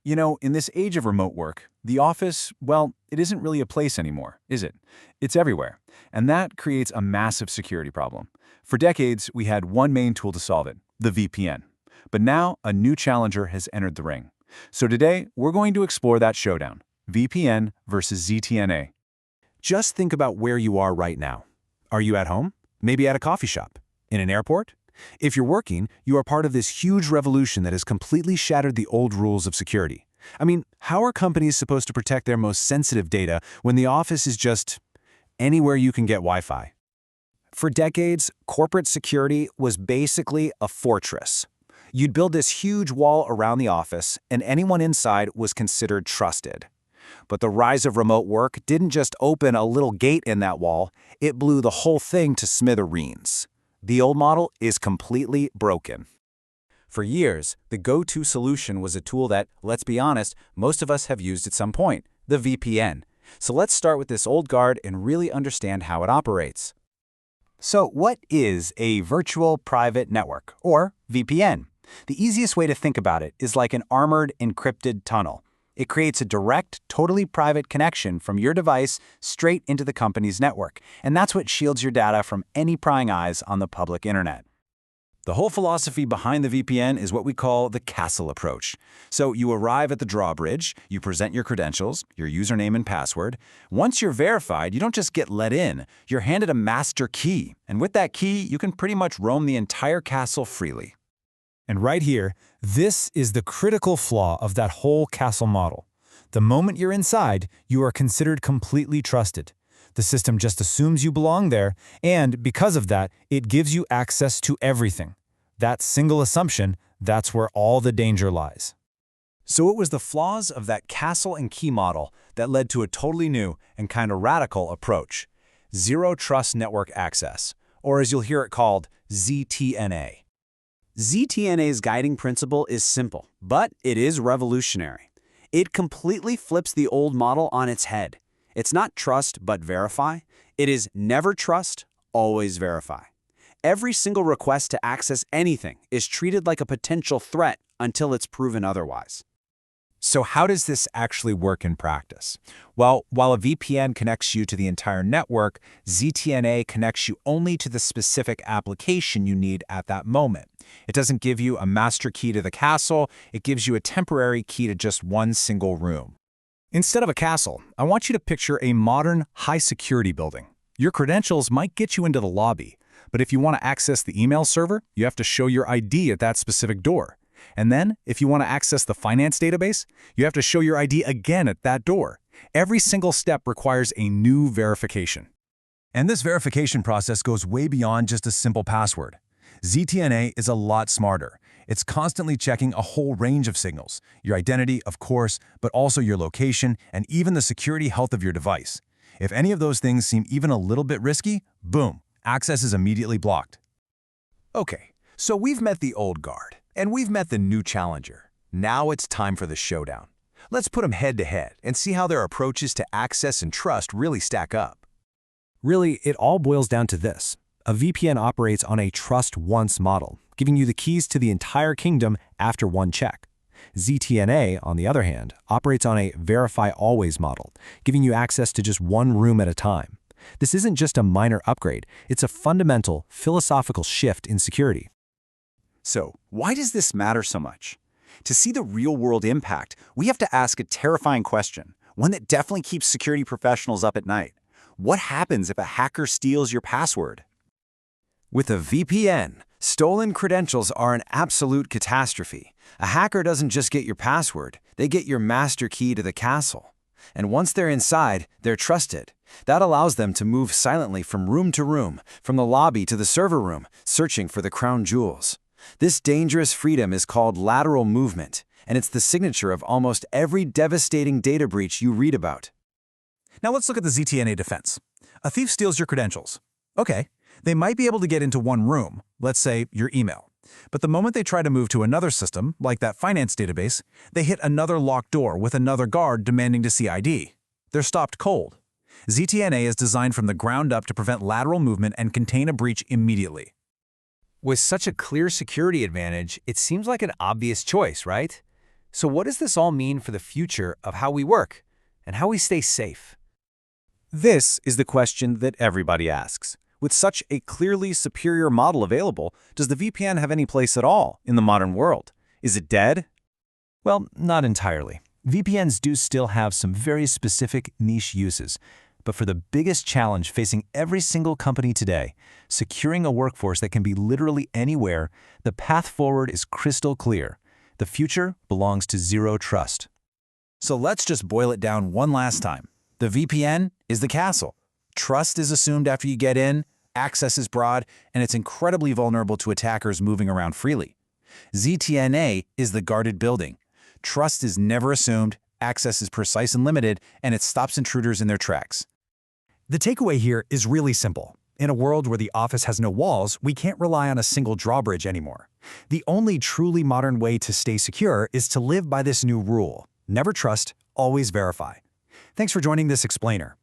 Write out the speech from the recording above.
You know, in this age of remote work, the office, well, it isn't really a place anymore, is it? It's everywhere. And that creates a massive security problem. For decades, we had one main tool to solve it, the VPN. But now, a new challenger has entered the ring. So today, we're going to explore that showdown, VPN versus ZTNA. Just think about where you are right now. Are you at home? Maybe at a coffee shop? In an airport? If you're working, you are part of this huge revolution that has completely shattered the old rules of security. I mean, how are companies supposed to protect their most sensitive data when the office is just anywhere you can get Wi-Fi? For decades, corporate security was basically a fortress. You'd build this huge wall around the office, and anyone inside was considered trusted. But the rise of remote work didn't just open a little gate in that wall, it blew the whole thing to smithereens. The old model is completely broken. For years, the go-to solution was a tool that, let's be honest, most of us have used at some point, the VPN. So let's start with this old guard and really understand how it operates. So what is a virtual private network, or VPN? The easiest way to think about it is like an armored, encrypted tunnel. It creates a direct, totally private connection from your device straight into the company's network, and that's what shields your data from any prying eyes on the public internet. The whole philosophy behind the VPN is what we call the castle approach. So you arrive at the drawbridge, you present your credentials, your username and password. Once you're verified, you don't just get let in, you're handed a master key. And with that key, you can pretty much roam the entire castle freely. And right here, this is the critical flaw of that whole castle model. The moment you're inside, you are considered completely trusted. The system just assumes you belong there, and because of that, it gives you access to everything. That single assumption, that's where all the danger lies. So it was the flaws of that castle and key model that led to a totally new and kind of radical approach: Zero Trust Network Access, or as you'll hear it called, ZTNA. ZTNA's guiding principle is simple, but it is revolutionary. It completely flips the old model on its head. It's not trust but verify. It is never trust, always verify. Every single request to access anything is treated like a potential threat until it's proven otherwise. So how does this actually work in practice? Well, while a VPN connects you to the entire network, ZTNA connects you only to the specific application you need at that moment. It doesn't give you a master key to the castle, it gives you a temporary key to just one single room. Instead of a castle, I want you to picture a modern, high-security building. Your credentials might get you into the lobby, but if you want to access the email server, you have to show your ID at that specific door. And then, if you want to access the finance database, you have to show your ID again at that door. Every single step requires a new verification. And this verification process goes way beyond just a simple password. ZTNA is a lot smarter. It's constantly checking a whole range of signals, your identity, of course, but also your location and even the security health of your device. If any of those things seem even a little bit risky, boom, access is immediately blocked. Okay, so we've met the old guard. And we've met the new challenger. Now it's time for the showdown. Let's put them head to head and see how their approaches to access and trust really stack up. Really, it all boils down to this. A VPN operates on a trust-once model, giving you the keys to the entire kingdom after one check. ZTNA, on the other hand, operates on a verify-always model, giving you access to just one room at a time. This isn't just a minor upgrade, it's a fundamental, philosophical shift in security. So, why does this matter so much? To see the real-world impact, we have to ask a terrifying question, one that definitely keeps security professionals up at night. What happens if a hacker steals your password? With a VPN, stolen credentials are an absolute catastrophe. A hacker doesn't just get your password, they get your master key to the castle. And once they're inside, they're trusted. That allows them to move silently from room to room, from the lobby to the server room, searching for the crown jewels. This dangerous freedom is called lateral movement, and it's the signature of almost every devastating data breach you read about. Now let's look at the ZTNA defense. A thief steals your credentials. Okay, they might be able to get into one room, let's say your email. But the moment they try to move to another system, like that finance database, they hit another locked door with another guard demanding to see ID. They're stopped cold. ZTNA is designed from the ground up to prevent lateral movement and contain a breach immediately. With such a clear security advantage, it seems like an obvious choice, right? So what does this all mean for the future of how we work and how we stay safe? This is the question that everybody asks. With such a clearly superior model available, does the VPN have any place at all in the modern world? Is it dead? Well, not entirely. VPNs do still have some very specific niche uses. But for the biggest challenge facing every single company today, securing a workforce that can be literally anywhere, the path forward is crystal clear. The future belongs to zero trust. So let's just boil it down one last time. The VPN is the castle. Trust is assumed after you get in, access is broad, and it's incredibly vulnerable to attackers moving around freely. ZTNA is the guarded building. Trust is never assumed, access is precise and limited, and it stops intruders in their tracks. The takeaway here is really simple. In a world where the office has no walls, we can't rely on a single drawbridge anymore. The only truly modern way to stay secure is to live by this new rule. Never trust, always verify. Thanks for joining this explainer.